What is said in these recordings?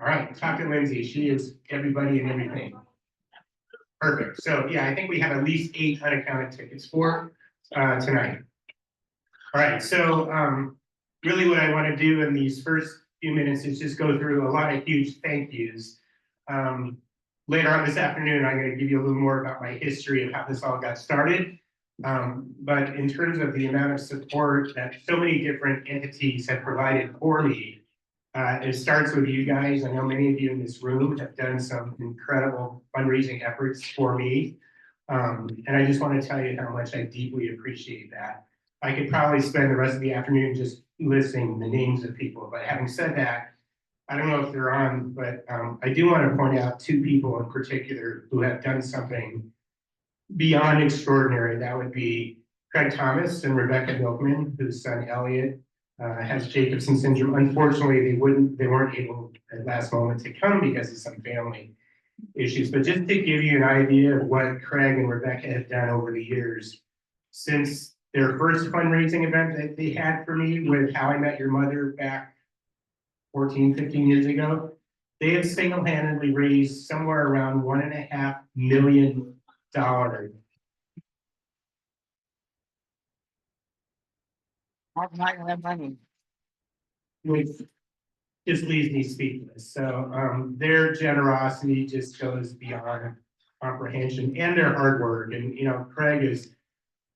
All right, talk to Lindsay. She is everybody and everything. Perfect. So yeah, I think we have at least 8 unaccounted tickets for tonight. All right, so really what I want to do in these first few minutes is just go through a lot of huge thank yous. Later on this afternoon, I'm going to give you a little more about my history of how this all got started. But in terms of the amount of support that so many different entities have provided for me, it starts with you guys. I know many of you in this room have done some incredible fundraising efforts for me. And I just want to tell you how much I deeply appreciate that. I could probably spend the rest of the afternoon just listing the names of people, but having said that, I don't know if they're on, but I do want to point out 2 people in particular who have done something beyond extraordinary. That would be Craig Thomas and Rebecca Milkman, whose son Elliot has Jacobson syndrome. Unfortunately, they weren't able at last moment to come because of some family issues. But just to give you an idea of what Craig and Rebecca have done over the years, since their first fundraising event that they had for me with How I Met Your Mother back 14, 15 years ago, they have single-handedly raised somewhere around $1.5 million. I'm not gonna have money. Which just leaves me speechless. So their generosity just goes beyond comprehension and their hard work. And Craig has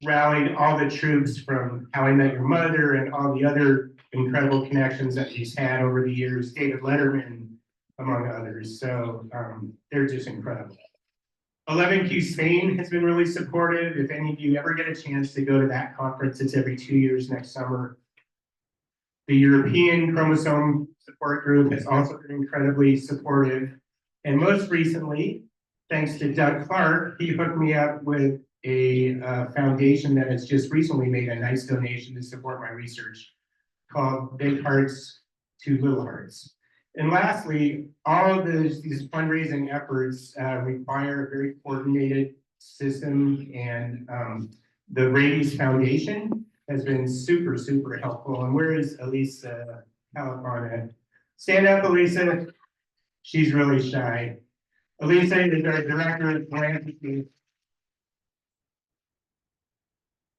rallied all the troops from How I Met Your Mother and all the other incredible connections that he's had over the years, David Letterman, among others. So they're just incredible. 11Q Spain has been really supportive. If any of you ever get a chance to go to that conference, it's every 2 years next summer. The European Chromosome Support Group has also been incredibly supportive. And most recently, thanks to Doug Clark, he hooked me up with a foundation that has just recently made a nice donation to support my research called Big Hearts to Little Hearts. And lastly, all of these fundraising efforts require a very coordinated system, and the Rabies Foundation has been super, super helpful. And where is Elisa California? Stand up, Elisa. She's really shy. Elisa is our director of philanthropy.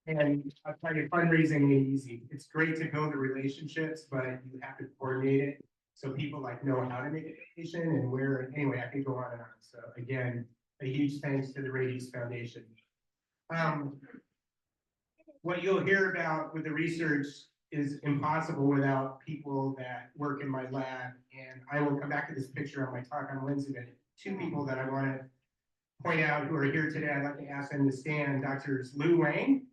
And I'll tell you, fundraising ain't easy. It's great to build the relationships, but you have to coordinate it so people know how to make a donation and where. Anyway, I can go on and on. So again, a huge thanks to the Rabies Foundation. What you'll hear about with the research is impossible without people that work in my lab. And I will come back to this picture on my talk on Wednesday, but 2 people that I want to point out who are here today, I'd like to ask them to stand. Drs. Lou Wang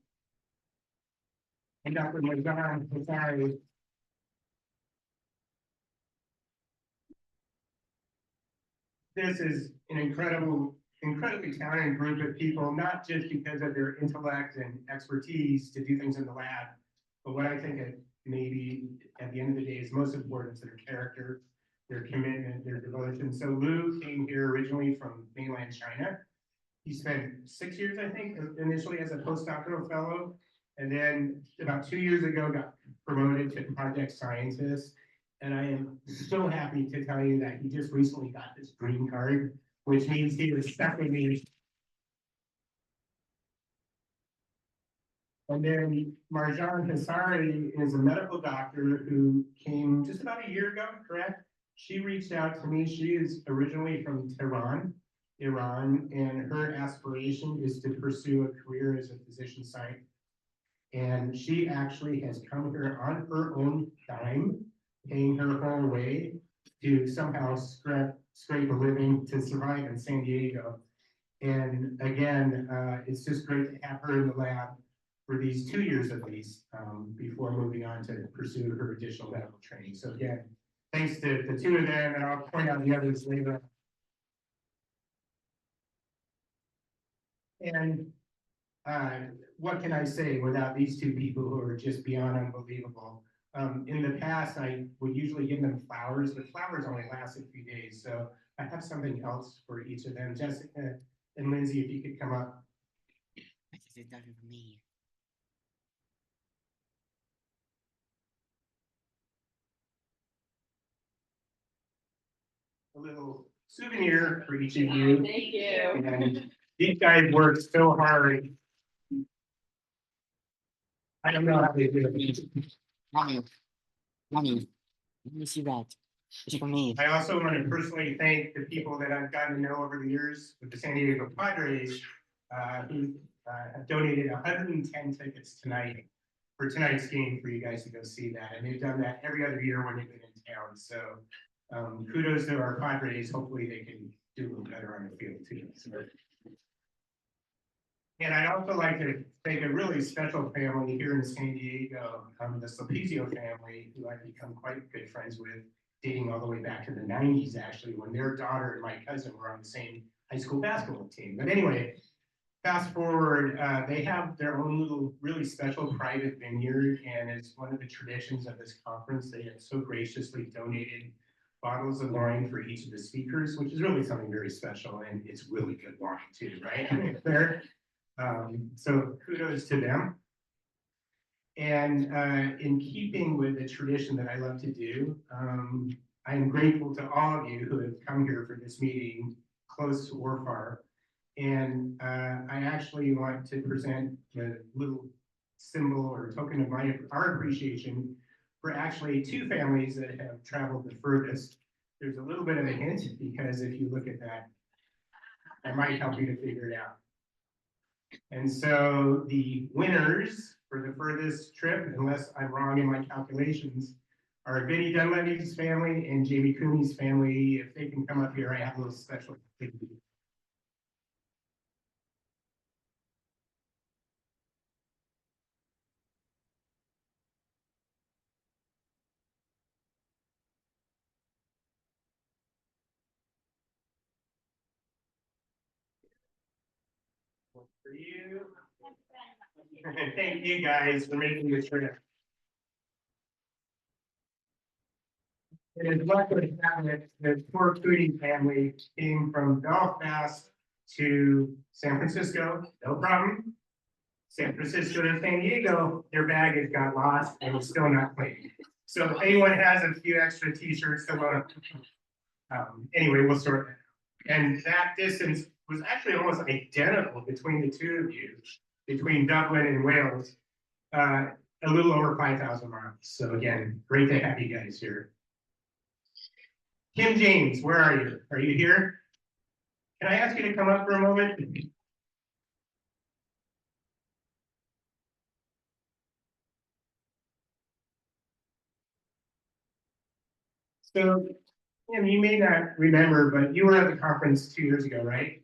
and Dr. Marjan Hassari. This is an incredibly talented group of people, not just because of their intellect and expertise to do things in the lab, but what I think maybe at the end of the day is most important is their character, their commitment, their devotion. So Lou came here originally from mainland China. He spent 6 years, I think, initially as a postdoctoral fellow, and then about 2 years ago got promoted to project scientist. And I am so happy to tell you that he just recently got this green card, which means he was stuck with me. And then Marjan Hassari is a medical doctor who came just about a year ago, correct? She reached out to me. She is originally from Tehran, Iran, and her aspiration is to pursue a career as a physician scientist. And she actually has come here on her own dime, paying her whole way to somehow scrape a living to survive in San Diego. And again, it's just great to have her in the lab for these 2 years at least, before moving on to pursue her additional medical training. So again, thanks to the 2 of them, and I'll point out the others later. And what can I say without these 2 people who are just beyond unbelievable? In the past, I would usually give them flowers, but flowers only last a few days. So I have something else for each of them. Jessica and Lindsay, if you could come up. This is nothing for me. little souvenir for each of you. Thank you. And these guys worked so hard. I don't know how they do it. Mommy. Mommy. Let me see that. It's for me. I also want to personally thank the people that I've gotten to know over the years with the San Diego Padres, who have donated 110 tickets tonight for tonight's game for you guys to go see that. And they've done that every other year when they've been in town. So kudos to our Padres. Hopefully they can do a little better on the field too. So. And I'd also like to thank a really special family here in San Diego, the Slapizio family, who I've become quite good friends with, dating all the way back to the 90s, actually, when their daughter and my cousin were on the same high school basketball team. But anyway, fast forward, they have their own little really special private vineyard, and as one of the traditions of this conference, they have so graciously donated bottles of wine for each of the speakers, which is really something very special, and it's really good wine too, right? There. So kudos to them. And in keeping with the tradition that I love to do, I am grateful to all of you who have come here for this meeting, close or far. And I actually want to present the little symbol or token of our appreciation for actually two families that have traveled the furthest. There's a little bit of a hint because if you look at that, that might help you to figure it out. And so the winners for the furthest trip, unless I'm wrong in my calculations, are Vinny Dunleavy's family and Jamie Cooney's family. If they can come up here, I have a little special thing to do. One for you. Thank you guys for making the trip. It is lucky that the poor Cooney family came from Belfast to San Francisco, no problem. San Francisco to San Diego, their baggage got lost and was still not claimed. So if anyone has a few extra t-shirts to load up, anyway, we'll sort that out. And that distance was actually almost identical between the two of you, between Dublin and Wales, a little over 5,000 miles. So again, great to have you guys here. Kim James, where are you? Are you here? Can I ask you to come up for a moment? So, Kim, you may not remember, but you were at the conference 2 years ago, right?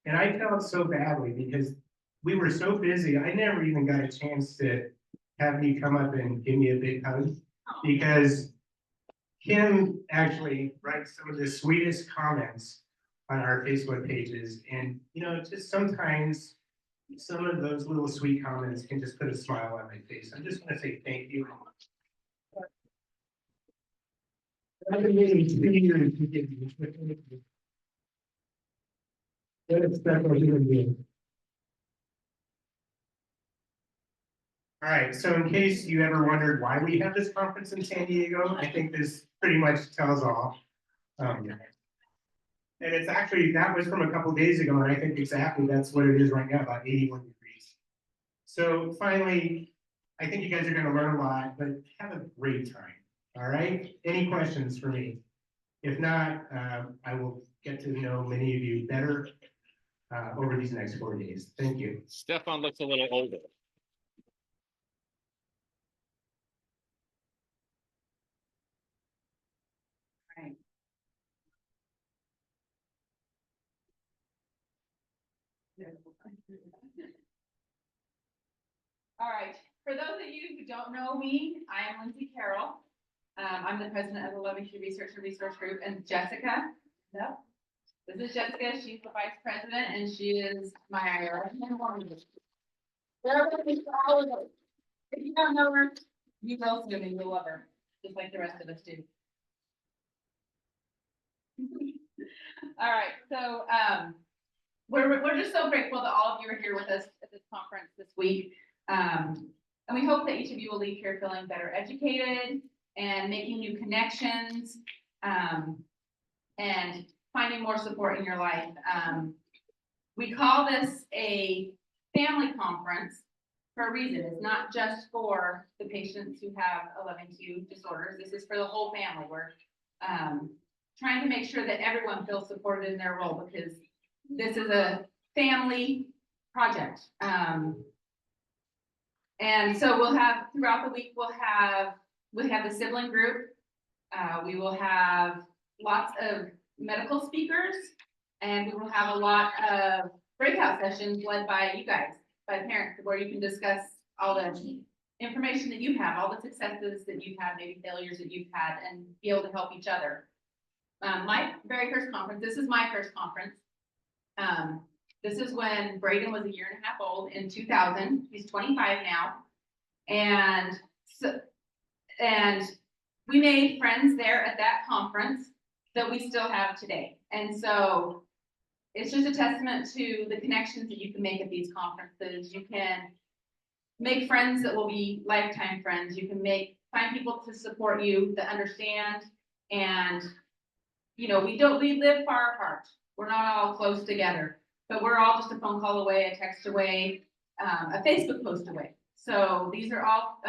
And I felt so badly because we were so busy. I never even got a chance to have you come up and give me a big hug because Kim actually writes some of the sweetest comments on our Facebook pages. And, you know, just sometimes some of those little sweet comments can just put a smile on my face. I just want to say thank you. I've been waiting 3 years to get you. What a special human being. All right, so in case you ever wondered why we have this conference in San Diego, I think this pretty much tells all. And it's actually, that was from a couple days ago, and I think exactly that's what it is right now, about 81 degrees. So finally, I think you guys are gonna learn a lot, but have a great time, all right? Any questions for me? If not, I will get to know many of you better over these next 4 days. Thank you. Stefan looks a little older. All right, for those of you who don't know me, I am Lindsay Carroll. I'm the president of the Levish Research and Resource Group, and Jessica, no, this is Jessica, she's the vice president, and she is my IR. If you don't know her, you will soon, and you'll love her, just like the rest of us do. All right, so we're just so grateful that all of you are here with us at this conference this week. And we hope that each of you will leave here feeling better educated and making new connections. And and finding more support in your life. We call this a family conference for a reason. It's not just for the patients who have 11q disorders. This is for the whole family. We're trying to make sure that everyone feels supported in their role, because this is a family project. And so we'll have, throughout the week, we have the sibling group. We will have lots of medical speakers, and we will have a lot of breakout sessions led by you guys, by parents, where you can discuss all the information that you have, all the successes that you've had, maybe failures that you've had, and be able to help each other. My very first conference, this is my first conference. This is when Braden was 1.5 years old in 2000. He's 25 now. And we made friends there at that conference that we still have today. And so it's just a testament to the connections that you can make at these conferences. You can make friends that will be lifetime friends. You can find people to support you, that understand. And, you know, we live far apart. We're not all close together, but we're all just a phone call away, a text away, a Facebook post away. So these are all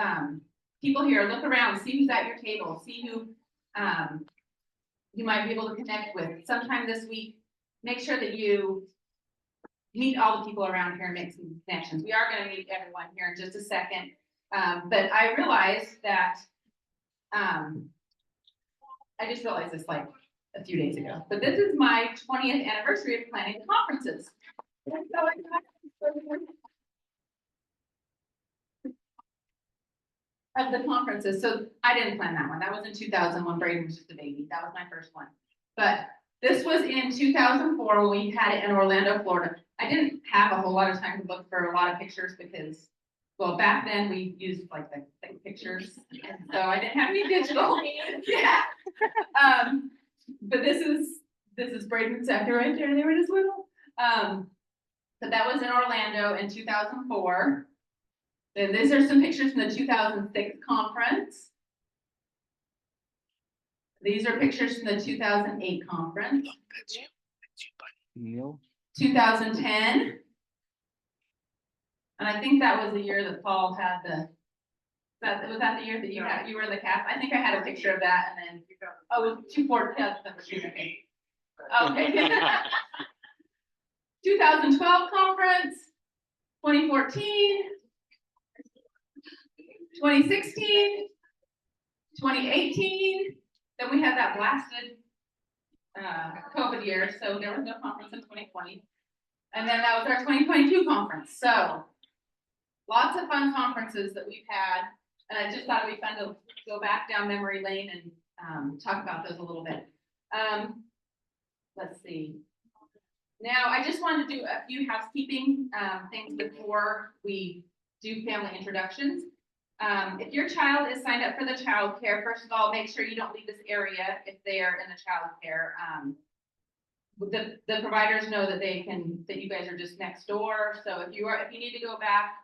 people here. Look around, see who's at your table, see who you might be able to connect with. Sometime this week, make sure that you meet all the people around here and make some connections. We are going to meet everyone here in just a second. But I realized that, I just realized this like a few days ago, but this is my 20th anniversary of planning the conferences. Of the conferences. So I didn't plan that one. That was in 2000 when Braden was just a baby. That was my first one. But this was in 2004 when we had it in Orlando, Florida. I didn't have a whole lot of time to look for a lot of pictures because, well, back then we used like the thick pictures, and so I didn't have any digital. Yeah. But this is Braden's sector right there. They were just little. But that was in Orlando in 2004. And these are some pictures from the 2006 conference. These are pictures from the 2008 conference. 2010. And I think that was the year that Paul had was that the year that you were in the cast? I think I had a picture of that, and then, oh, it was 2014. Okay. 2012 conference, 2014, 2016, 2018, then we had that blasted COVID year, so there was no conference in 2020. And then that was our 2022 conference. So lots of fun conferences that we've had. And I just thought it'd be fun to go back down memory lane and talk about those a little bit. Let's see. Now, I just wanted to do a few housekeeping things before we do family introductions. If your child is signed up for the child care, first of all, make sure you don't leave this area if they are in the child care. The providers know that that you guys are just next door. So if you need to go back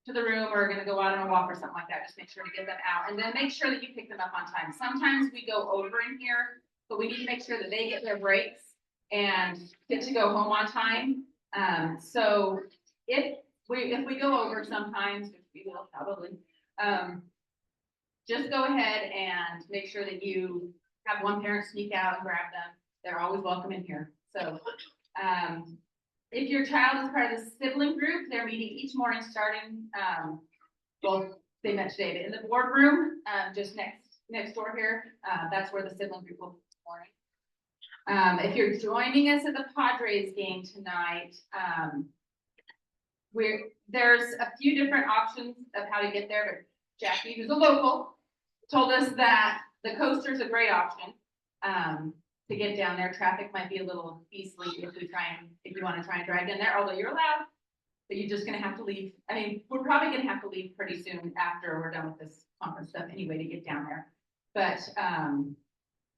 to the room or going to go out on a walk or something like that, just make sure to get them out, and then make sure that you pick them up on time. Sometimes we go over in here, but we need to make sure that they get their breaks and get to go home on time. So if we go over sometimes, which we will probably, just go ahead and make sure that you have one parent sneak out and grab them. They're always welcome in here. So if your child is part of the sibling group, they're meeting each morning starting, well, they met today, but in the boardroom, just next door here, that's where the sibling group will be this morning. If you're joining us at the Padres game tonight, there's a few different options of how to get there, but Jackie, who's a local, told us that the coaster is a great option to get down there. Traffic might be a little beastly if you want to try and drive down there, although you're allowed, but you're just going to have to leave. I mean, we're probably going to have to leave pretty soon after we're done with this conference stuff anyway to get down there. But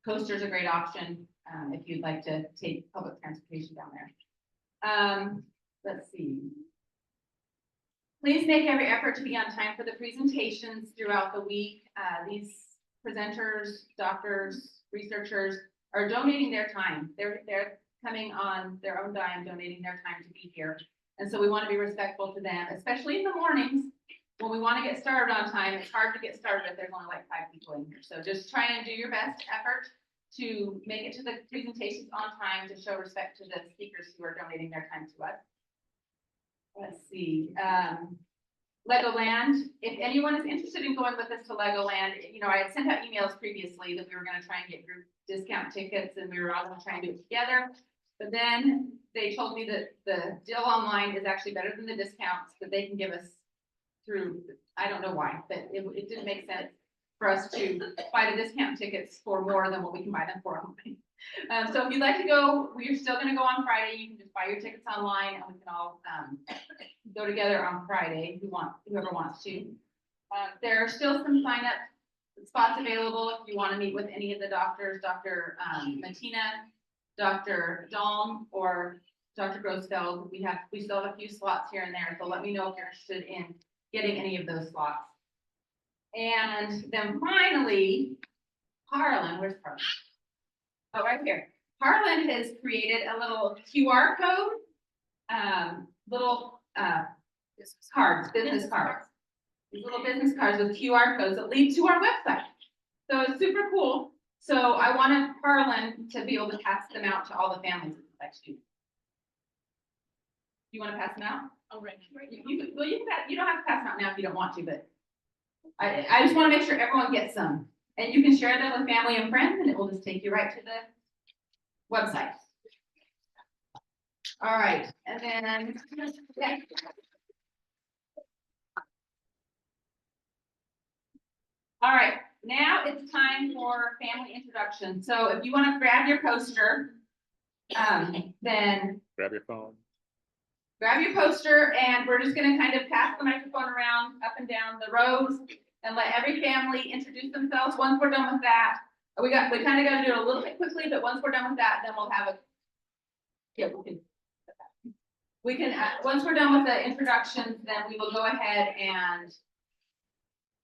coaster is a great option if you'd like to take public transportation down there. Let's see. Please make every effort to be on time for the presentations throughout the week. These presenters, doctors, researchers are donating their time. They're coming on their own dime, donating their time to be here. And so we want to be respectful to them, especially in the mornings when we want to get started on time. It's hard to get started if there's only like 5 people in here. So just try and do your best effort to make it to the presentations on time to show respect to the speakers who are donating their time to us. Let's see, Legoland, if anyone is interested in going with us to Legoland, you know, I had sent out emails previously that we were gonna try and get group discount tickets and we were all gonna try and do it together. But then they told me that the deal online is actually better than the discounts that they can give us through, I don't know why, but it didn't make sense for us to buy the discount tickets for more than what we can buy them for online. So if you'd like to go, we're still gonna go on Friday. You can just buy your tickets online and we can all go together on Friday, whoever wants to. There are still some sign up spots available if you want to meet with any of the doctors, Dr. Matina, Dr. Dalm, or Dr. Grossfeld. We still have a few slots here and there, so let me know if you're interested in getting any of those slots. And then finally, Harlan, where's Harlan? Oh, right here. Harlan has created a little QR code, business cards. These little business cards with QR codes that lead to our website. So it's super cool. So I wanted Harlan to be able to pass them out to all the families that would like to do. You want to pass them out? Oh, right. You don't have to pass them out now if you don't want to, but I just want to make sure everyone gets some. And you can share them with family and friends, and it will just take you right to the website. All right, and then yeah. All right, now it's time for family introduction. So if you want to grab your poster, then Grab your phone. grab your poster, and we're just going to kind of pass the microphone around up and down the rows and let every family introduce themselves. Once we're done with that, we kind of got to do it a little bit quickly, but once we're done with that, then we'll have a once we're done with the introductions, then we will go ahead and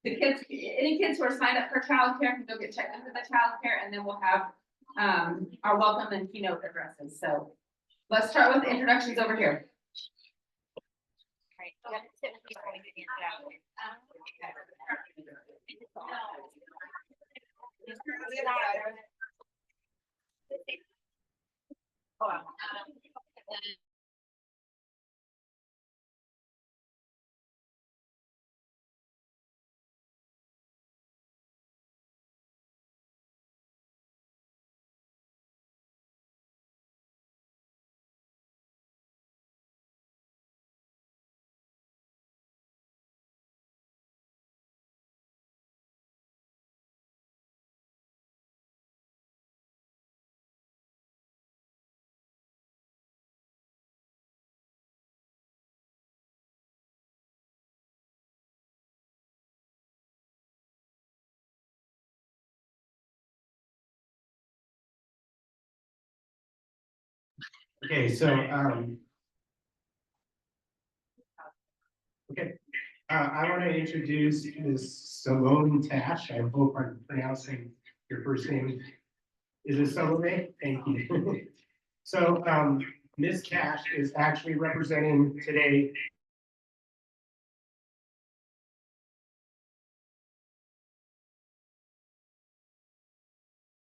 the kids, any kids who are signed up for childcare can go get checked into the childcare, and then we'll have our welcome and keynote addresses. So let's start with the introductions over here. Okay, so, I want to introduce Ms. Salome Tash. I hope I'm pronouncing your first name. Is it Salome? Thank you. So, Ms. Tash is actually representing today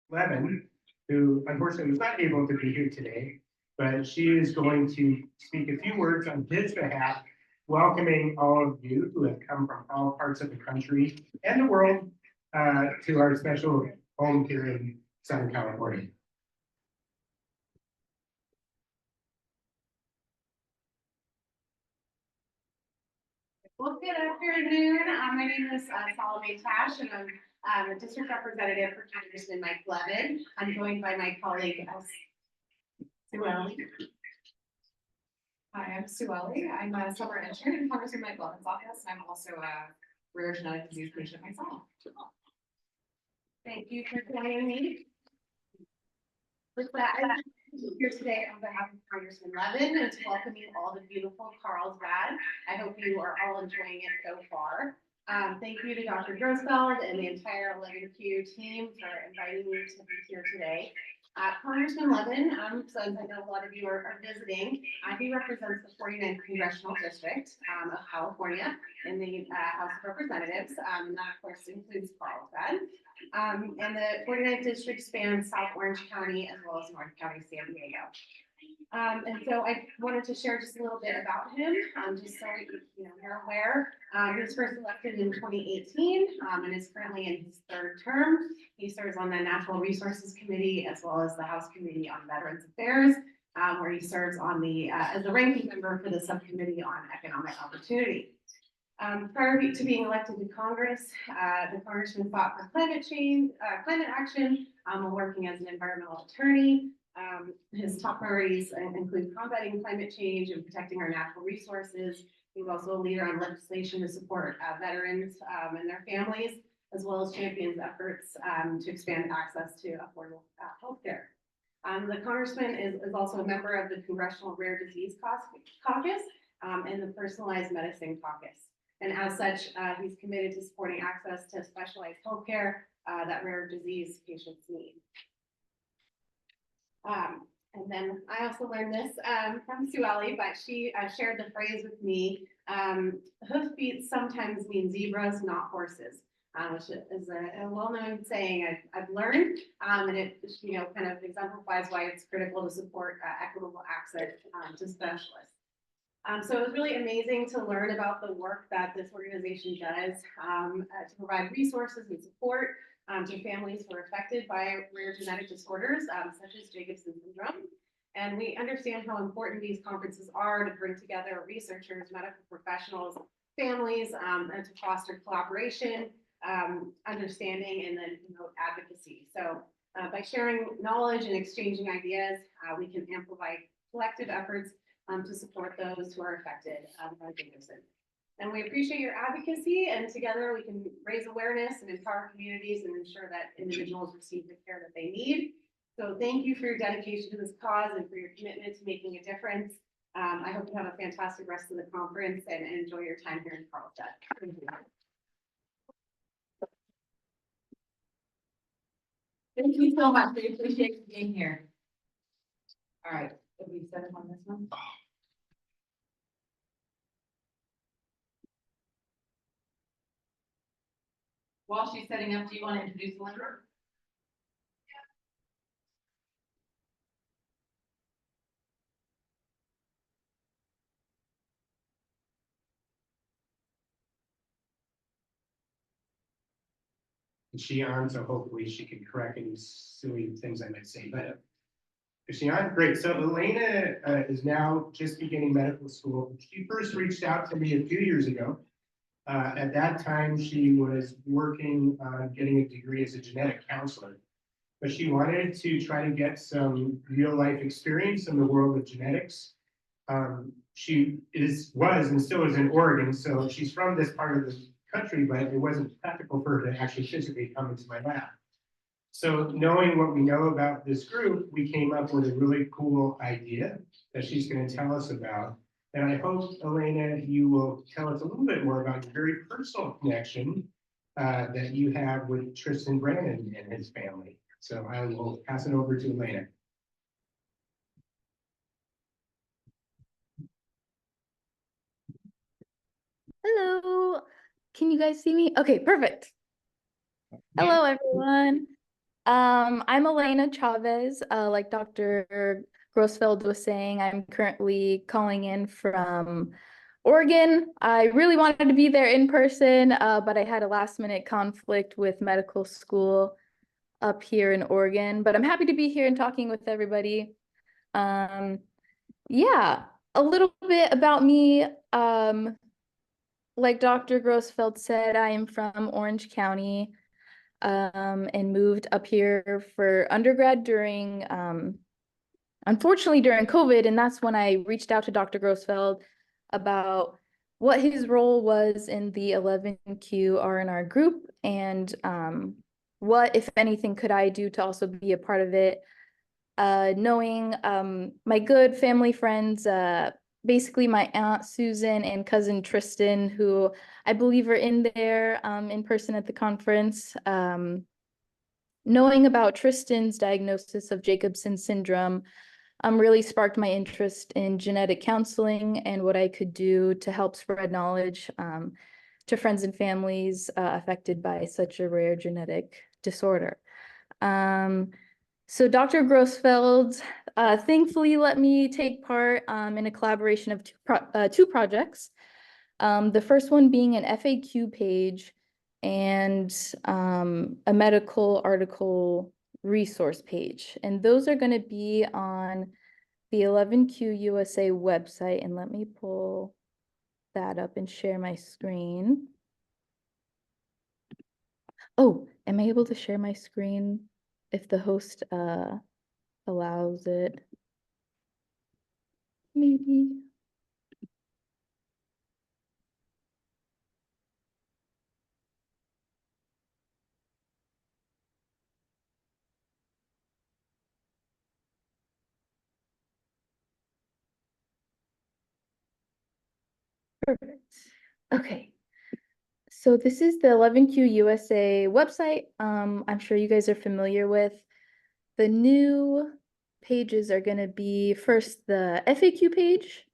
Levin, who unfortunately was not able to be here today, but she is going to speak a few words on his behalf, welcoming all of you who have come from all parts of the country and the world to our special home here in Southern California. Well, good afternoon. My name is Salome Tash, and I'm a district representative for Congressman Mike Levin. I'm joined by my colleague, Sue Ellie. Hi, I'm Sue Ellie. I'm a summer intern in Congressman Mike Levin's office, and I'm also a rare genetic disease patient myself. Thank you for joining me. With that, I'm here today on behalf of Congressman Levin and to welcome you all to beautiful Carlsbad. I hope you are all enjoying it so far. Thank you to Dr. Grossfeld and the entire 11Q team for inviting me to be here today. Congressman Levin, so as I know a lot of you are visiting, he represents the 49th Congressional District of California in the House of Representatives. And that of course includes Carlsbad. And the 49th District spans South Orange County as well as North County, San Diego. And so I wanted to share just a little bit about him, just so you're aware. He was first elected in 2018 and is currently in his third term. He serves on the Natural Resources Committee as well as the House Committee on Veterans Affairs, where he serves on the as the ranking member for the Subcommittee on Economic Opportunity. Prior to being elected to Congress, the congressman fought for climate change, climate action, while working as an environmental attorney. His top priorities include combating climate change and protecting our natural resources. He's also a leader on legislation to support veterans and their families, as well as champions efforts to expand access to affordable healthcare. The congressman is also a member of the Congressional Rare Disease Caucus and the Personalized Medicine Caucus. And as such, he's committed to supporting access to specialized healthcare that rare disease patients need. And then I also learned this from Sue Ellen, but she shared the phrase with me, hoofbeats sometimes mean zebras, not horses, which is a well-known saying I've learned, and it kind of exemplifies why it's critical to support equitable access to specialists. So it was really amazing to learn about the work that this organization does to provide resources and support to families who are affected by rare genetic disorders, such as Jacobson syndrome. And we understand how important these conferences are to bring together researchers, medical professionals, families, and to foster collaboration, understanding, and then advocacy. So by sharing knowledge and exchanging ideas, we can amplify collective efforts to support those who are affected by Jacobson. And we appreciate your advocacy, and together we can raise awareness and empower communities and ensure that individuals receive the care that they need. So thank you for your dedication to this cause and for your commitment to making a difference. I hope you have a fantastic rest of the conference and enjoy your time here in Carlsbad. Thank you. Thank you so much. We appreciate you being here. All right, have we set up on this one? While she's setting up, do you want to introduce Linda? Is she on? So hopefully she can correct any silly things I might say, but is she on? Great. So Elena is now just beginning medical school. She first reached out to me a few years ago. At that time, she was working on getting a degree as a genetic counselor, but she wanted to try to get some real life experience in the world of genetics. She was and still is in Oregon, so she's from this part of the country, but it wasn't practical for her to actually physically come into my lab. So knowing what we know about this group, we came up with a really cool idea that she's going to tell us about. And I hope, Elena, you will tell us a little bit more about your very personal connection that you have with Tristan Brannon and his family. So I will pass it over to Elena. Hello, can you guys see me? Okay, perfect. Hello, everyone. I'm Elena Chavez. Like Dr. Grossfeld was saying, I'm currently calling in from Oregon. I really wanted to be there in person, but I had a last-minute conflict with medical school up here in Oregon. But I'm happy to be here and talking with everybody. Yeah, a little bit about me. Like Dr. Grossfeld said, I am from Orange County and moved up here for undergrad during, unfortunately during COVID, and that's when I reached out to Dr. Grossfeld about what his role was in the 11Q R&R group and what, if anything, could I do to also be a part of it. Knowing my good family friends, basically my aunt Susan and cousin Tristan, who I believe are in there in person at the conference. knowing about Tristan's diagnosis of Jacobson syndrome really sparked my interest in genetic counseling and what I could do to help spread knowledge to friends and families affected by such a rare genetic disorder. So Dr. Grossfeld thankfully let me take part in a collaboration of two projects. The first one being an FAQ page and a medical article resource page. And those are going to be on the 11Q USA website. And let me pull that up and share my screen. Oh, am I able to share my screen if the host allows it? Maybe. Perfect. Okay. So this is the 11Q USA website. I'm sure you guys are familiar with. The new pages are going to be first the FAQ page.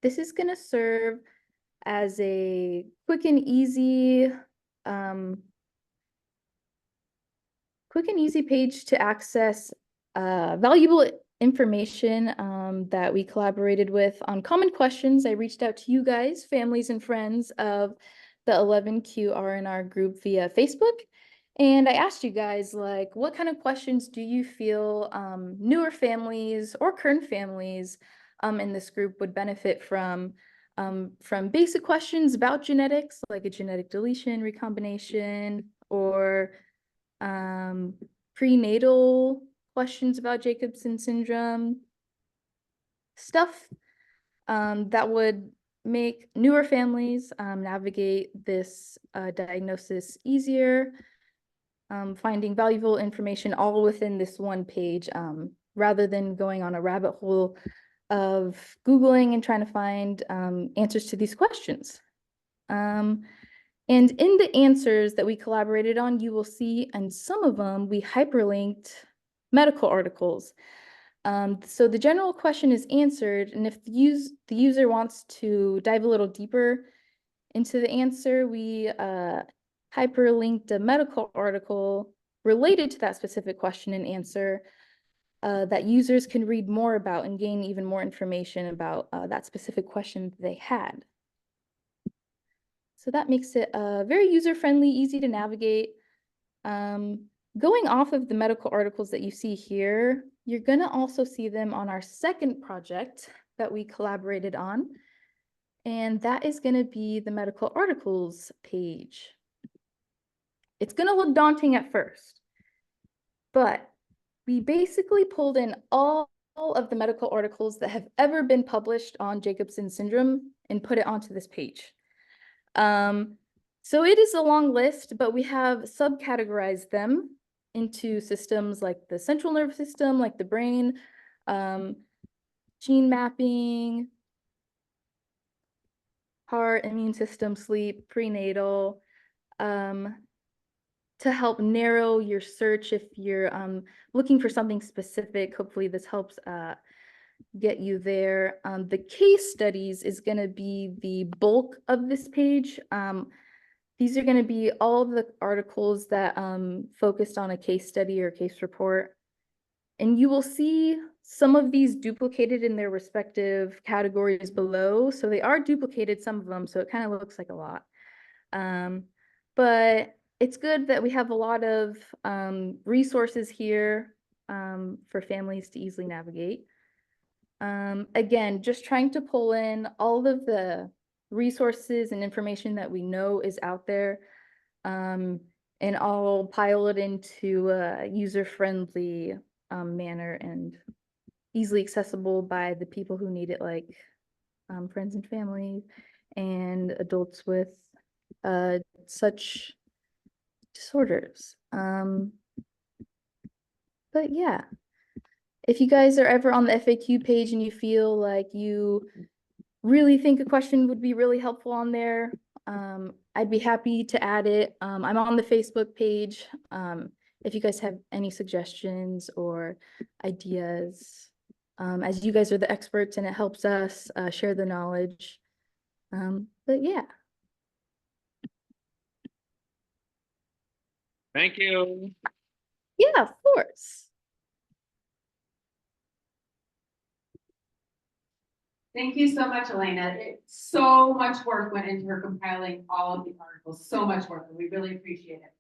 This is going to serve as a quick and easy page to access valuable information that we collaborated with on common questions. I reached out to you guys, families and friends of the 11Q R&R group via Facebook. And I asked you guys, like, what kind of questions do you feel newer families or current families in this group would benefit from basic questions about genetics, like a genetic deletion, recombination, or prenatal questions about Jacobson syndrome, stuff that would make newer families navigate this diagnosis easier, finding valuable information all within this one page, rather than going on a rabbit hole of Googling and trying to find answers to these questions. And in the answers that we collaborated on, you will see, and some of them we hyperlinked medical articles. So the general question is answered, and if the user wants to dive a little deeper into the answer, we hyperlinked a medical article related to that specific question and answer that users can read more about and gain even more information about that specific question they had. So that makes it very user-friendly, easy to navigate. Going off of the medical articles that you see here, you're going to also see them on our second project that we collaborated on. And that is going to be the medical articles page. It's going to look daunting at first, but we basically pulled in all of the medical articles that have ever been published on Jacobson syndrome and put it onto this page. So it is a long list, but we have subcategorized them into systems like the central nervous system, like the brain, gene mapping, heart, immune system, sleep, prenatal, to help narrow your search if you're looking for something specific. Hopefully this helps get you there. The case studies is going to be the bulk of this page. These are going to be all of the articles that focused on a case study or case report. And you will see some of these duplicated in their respective categories below. So they are duplicated, some of them, so it kind of looks like a lot. But it's good that we have a lot of resources here for families to easily navigate. Again, just trying to pull in all of the resources and information that we know is out there, and I'll pile it into a user-friendly manner and easily accessible by the people who need it, like friends and family and adults with such disorders. But yeah, if you guys are ever on the FAQ page and you feel like you really think a question would be really helpful on there, I'd be happy to add it. I'm on the Facebook page. if you guys have any suggestions or ideas, as you guys are the experts and it helps us share the knowledge. But yeah. Thank you. Yeah, of course. Thank you so much, Elena. So much work went into her compiling all of the articles, so much work, and we really appreciate it.